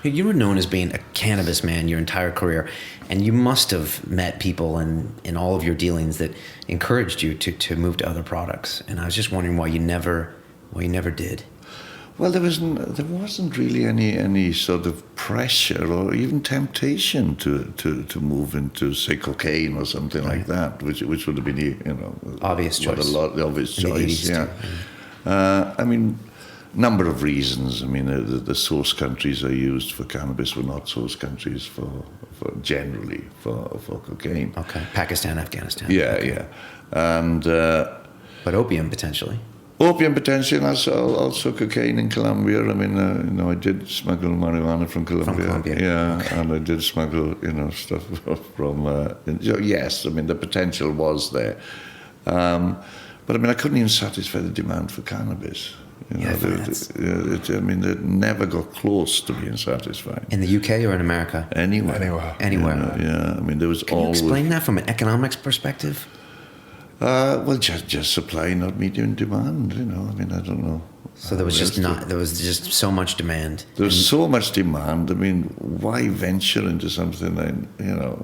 You were known as being a cannabis man your entire career, and you must have met people in all of your dealings that encouraged you to move to other products. And I was just wondering why you never did. Well, there wasn't really any sort of pressure or even temptation to move into, say, cocaine or something like that, which would have been Obvious choice. The obvious In the choice. 80s Yeah. too. I mean, number of reasons. I mean, the source countries I used for cannabis were not source countries for generally for cocaine. Okay, Pakistan, Afghanistan. Yeah, okay. yeah, and. But opium potentially. Opium potentially, and also cocaine in Colombia. I mean, I did smuggle marijuana from Colombia. From Colombia. Yeah, okay. and I did smuggle, stuff from. Yes, I mean the potential was there, but I mean I couldn't even satisfy the demand for cannabis. It never got close to being satisfied. In the UK or in America? Anywhere. Yeah, I mean there was Can always. you explain that from an economics perspective? Well, just supply, not meeting demand. I mean, I don't know. So there was just so much demand. There was so much demand. I mean, why venture into something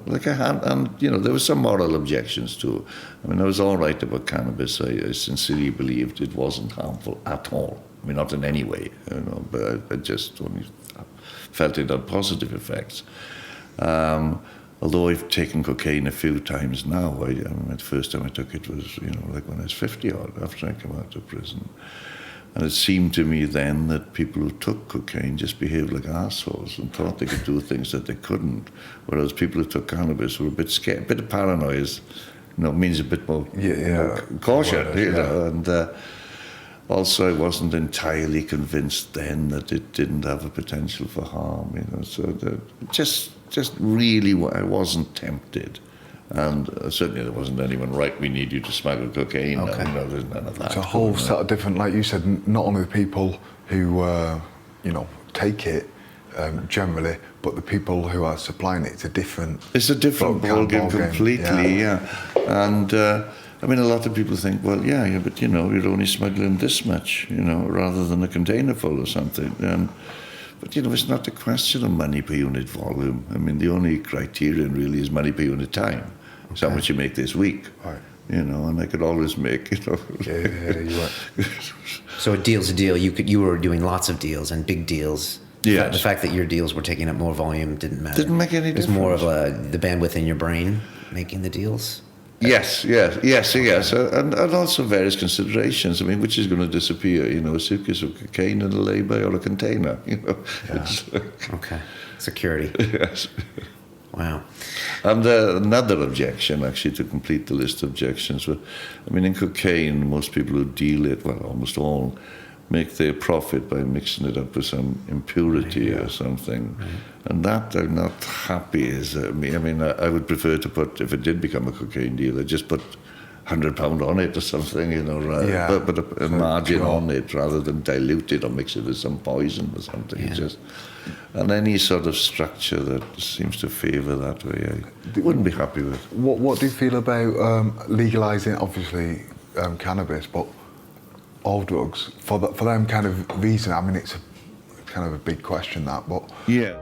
like I had, and there were some moral objections too. I mean, I was all right about cannabis. I sincerely believed it wasn't harmful at all. I mean, not in any way, but I just only felt it had positive effects. Although I've taken cocaine a few times now, the first time I took it was, like when I was 50 odd, after I came out of prison. And it seemed to me then that people who took cocaine just behaved like assholes and thought they could do things that they couldn't. Whereas people who took cannabis were a bit scared, a bit of paranoia, means a bit more caution, and also I wasn't entirely convinced then that it didn't have a potential for harm, so just really, I wasn't tempted. And certainly there wasn't anyone, right, we need you to smuggle cocaine. Okay. There's none of that. It's a whole set of different, like you said, not only the people who, take it generally, but the people who are supplying it. It's a different ballgame completely, yeah. And, I mean, a lot of people think, well, yeah, but, you're only smuggling this much, rather than a container full or something. But, it's not a question of money per unit volume. I mean, the only criterion really is money per unit time. Okay. So how much you make this week. Right. And I could always make, Yeah, you were. So a deal's a deal. You were doing lots of deals and big deals. Yes. The fact that your deals were taking up more volume didn't matter. Didn't make any difference. It was more of the bandwidth in your brain making the deals. Yes, and also various considerations. I mean, which is going to disappear? A suitcase of cocaine in a lay-by or a container? Yeah. Okay, security. Yes. Wow. And another objection, actually, to complete the list of objections, in cocaine, most people who deal it, well, almost all, make their profit by mixing it up with some impurity or something. Right. And that I'm not happy as me. I mean, I would prefer to put, if it did become a cocaine deal, I'd just put £100 on it or something, but a margin on it rather than dilute it or mix it with some poison or something. Yeah. And any sort of structure that seems to favour that way, I wouldn't be happy with. What do you feel about legalising, obviously, cannabis, but all drugs for them kind of reason? I mean, it's kind of a big question, that, but yeah.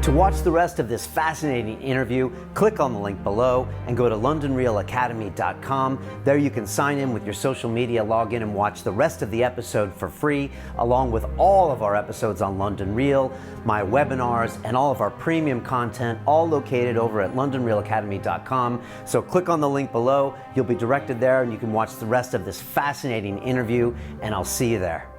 To watch the rest of this fascinating interview, click on the link below and go to londonrealacademy.com. There you can sign in with your social media login and watch the rest of the episode for free, along with all of our episodes on London Real, my webinars, and all of our premium content, all located over at londonrealacademy.com. So click on the link below, you'll be directed there, and you can watch the rest of this fascinating interview, and I'll see you there.